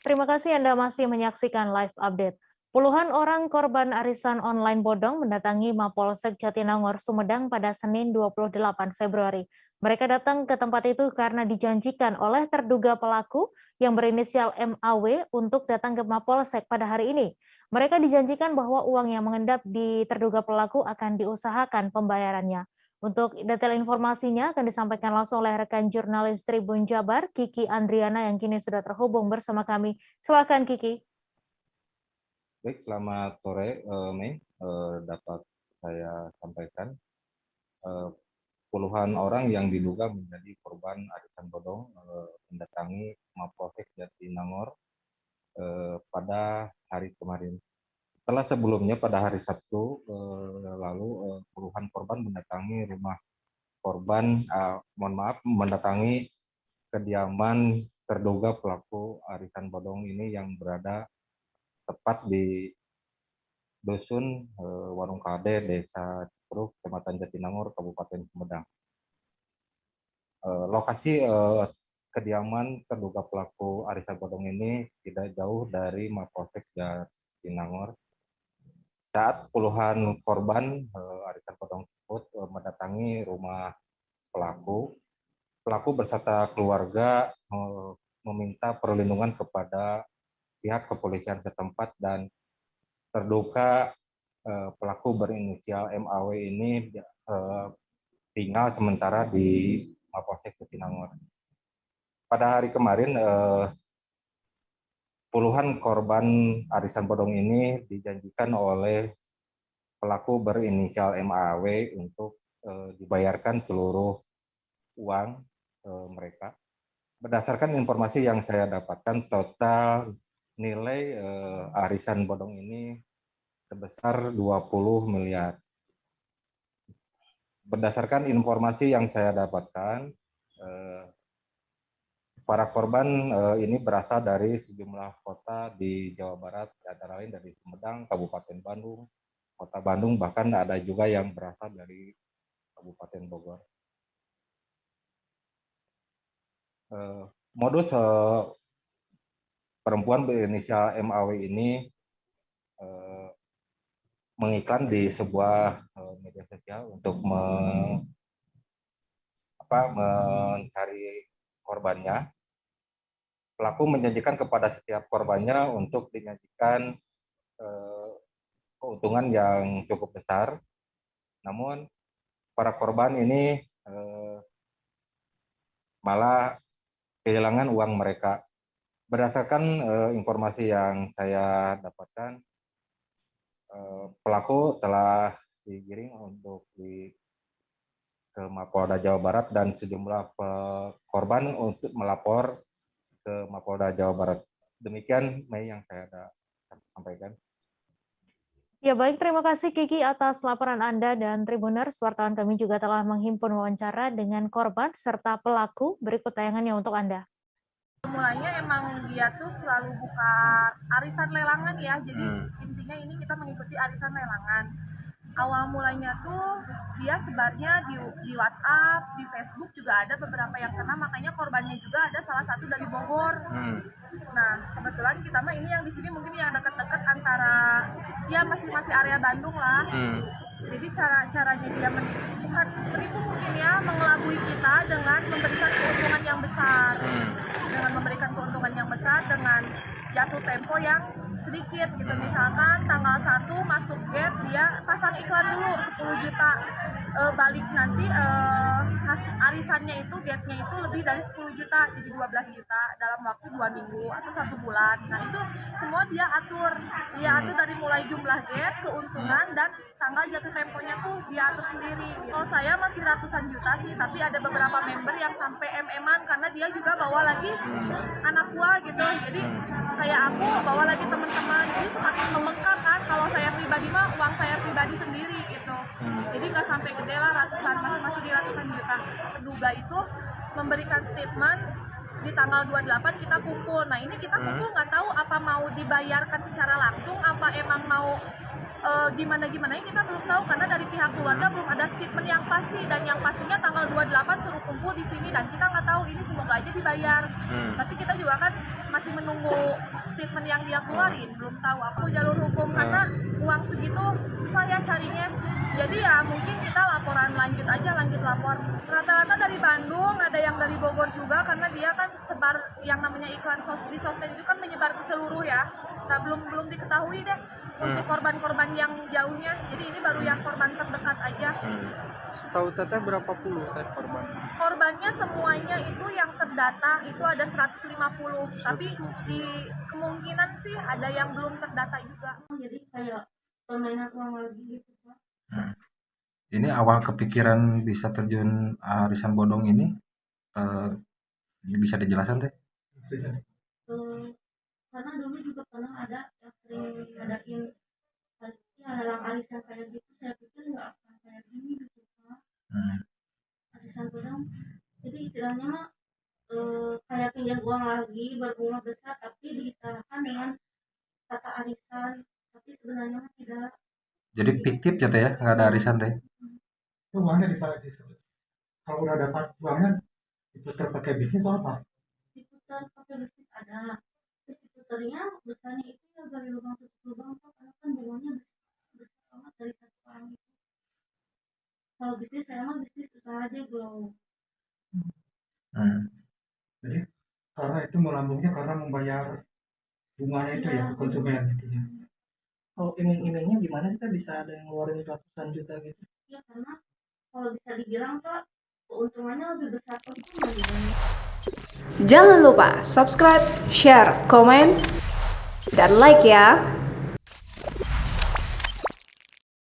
Terima kasih Anda masih menyaksikan live update. Puluhan orang korban arisan online bodong mendatangi Mapolsek Jatinangor, Sumedang pada Senin 28 Februari. Mereka datang ke tempat itu karena dijanjikan oleh terduga pelaku yang berinisial MAW untuk datang ke Mapolsek pada hari ini. Mereka dijanjikan bahwa uang yang mengendap di terduga pelaku akan diusahakan pembayarannya. Untuk detail informasinya akan disampaikan langsung oleh rekan jurnalis Tribun Jabar, Kiki Andriana yang kini sudah terhubung bersama kami. Silakan Kiki. Baik, selamat sore, Mei. Dapat saya sampaikan, eh, puluhan orang yang diduga menjadi korban arisan bodong mendatangi Mapolsek Jatinangor pada hari kemarin. Setelah sebelumnya pada hari Sabtu lalu puluhan korban mendatangi rumah korban, mendatangi kediaman terduga pelaku arisan bodong ini yang berada tepat di Dusun Warung Kade, Desa Cikurug, Kecamatan Jatinangor, Kabupaten Sumedang. Lokasi kediaman terduga pelaku arisan bodong ini tidak jauh dari Mapolsek Jatinangor. Saat puluhan korban arisan bodong tersebut mendatangi rumah pelaku, pelaku beserta keluarga meminta perlindungan kepada pihak kepolisian setempat dan terduga pelaku berinisial MAW ini tinggal sementara di Mapolsek Jatinangor. Pada hari kemarin, puluhan korban arisan bodong ini dijanjikan oleh pelaku berinisial MAW untuk dibayarkan seluruh uang mereka. Berdasarkan informasi yang saya dapatkan, total nilai arisan bodong ini sebesar 20 miliar. Berdasarkan informasi yang saya dapatkan, para korban ini berasal dari sejumlah kota di Jawa Barat, antara lain dari Sumedang, Kabupaten Bandung, Kota Bandung, bahkan ada juga yang berasal dari Kabupaten Bogor. Modus perempuan berinisial MAW ini mengiklan di sebuah media sosial untuk mencari korbannya. Pelaku menjanjikan kepada setiap korbannya untuk dinyanyikan keuntungan yang cukup besar. Namun para korban ini malah kehilangan uang mereka. Berdasarkan informasi yang saya dapatkan, pelaku telah digiring untuk ke Mapolda Jawa Barat dan sejumlah korban untuk melapor ke Mapolda Jawa Barat. Demikian Mei yang saya sampaikan. Ya baik, terima kasih Kiki atas laporan Anda dan Tribuners. Wartawan kami juga telah menghimpun wawancara dengan korban serta pelaku. Berikut tayangannya untuk Anda. Mulanya emang dia tuh selalu buka arisan lelangan ya, jadi intinya ini kita mengikuti arisan lelangan. Awal mulanya tuh dia sebarnya di WhatsApp, di Facebook juga ada beberapa yang kena, makanya korbannya juga ada salah satu dari Bogor. Nah kebetulan kita mah ini yang di sini mungkin yang dekat-dekat antara ya masih area Bandung lah. Jadi caranya dia bukan menipu mungkin ya, mengelabui kita dengan memberikan keuntungan yang besar. Dengan memberikan keuntungan yang besar dengan jatuh tempo yang sedikit gitu. Misalkan tanggal 1 masuk gate, dia pasang iklan dulu 10 juta, balik nanti arisannya itu, gate-nya itu lebih dari 10 juta, jadi 12 juta dalam waktu 2 minggu atau 1 bulan. Nah itu semua dia atur dari mulai jumlah gate, keuntungan, dan tanggal jatuh temponya tuh dia atur sendiri. Kalau saya masih ratusan juta sih, tapi ada beberapa member yang sampai MM-an karena dia juga bawa lagi anak buah gitu. Jadi kayak aku bawa lagi teman-teman, jadi semakin membengkak kan. Kalau saya pribadi mah uang saya pribadi sendiri gitu. Jadi nggak sampai gede lah, ratusan, masih di ratusan juta. Terduga itu memberikan statement di tanggal 28 kita kumpul. Nah ini kita kumpul nggak tahu apa mau dibayarkan secara langsung, apa emang mau gimana kita belum tahu karena dari pihak keluarga belum ada statement yang pasti, dan yang pastinya tanggal 28 suruh kumpul di sini, dan kita nggak tahu ini, semoga aja dibayar. Tapi kita juga kan masih menunggu statement yang dia keluarin, belum tahu. Aku jalur hukum karena uang segitu susah ya carinya. Jadi ya mungkin kita laporan lanjut aja, lanjut lapor. Rata-rata dari Bandung, ada yang dari Bogor juga karena dia kan sebar yang namanya iklan di sosmed itu kan menyebar ke seluruh ya. Nah, belum diketahui deh untuk korban-korban yang jauhnya. Jadi ini baru yang korban terdekat aja. Setahu teteh berapa puluh teh korban? Korbannya semuanya itu yang terdata itu ada 150, tapi di kemungkinan sih ada yang belum terdata juga. Jadi kayak permainan uang lagi gitu, Pak. Ini awal kepikiran bisa terjun arisan bodong ini bisa dijelaskan teh? Karena dulu juga pernah ada yang sering ngadain lelang arisan kayak gitu, saya pikir nggak akan kayak gini gitu, Pak. Arisan bodong, jadi istilahnya mah kayak pinjam uang lagi berbunga besar, tapi diistilahkan dengan kata arisan, tapi sebenarnya mah tidak. Jadi fiktif ya teh ya, nggak ada arisan teh? Itu uangnya ditarik di situ. Kalau udah dapat uangnya diputar pakai bisnis atau apa? Diputar pakai bisnis ada, terus diputarnya besarnya itu ya dari lubang tutup lubang, Pak, karena kan bunganya besar banget dari satu orang itu. Kalau bisnis saya mah bisnis usaha aja belum. Jadi karena itu melambungnya karena membayar bunganya itu ya konsumen gitu ya. Kalau iming-imingnya gimana kita bisa ada yang ngeluarin ratusan juta gitu? Ya karena kalau bisa dibilang, Pak, keuntungannya lebih besar keuntungan dibanding. Jangan lupa subscribe, share, komen, dan like ya.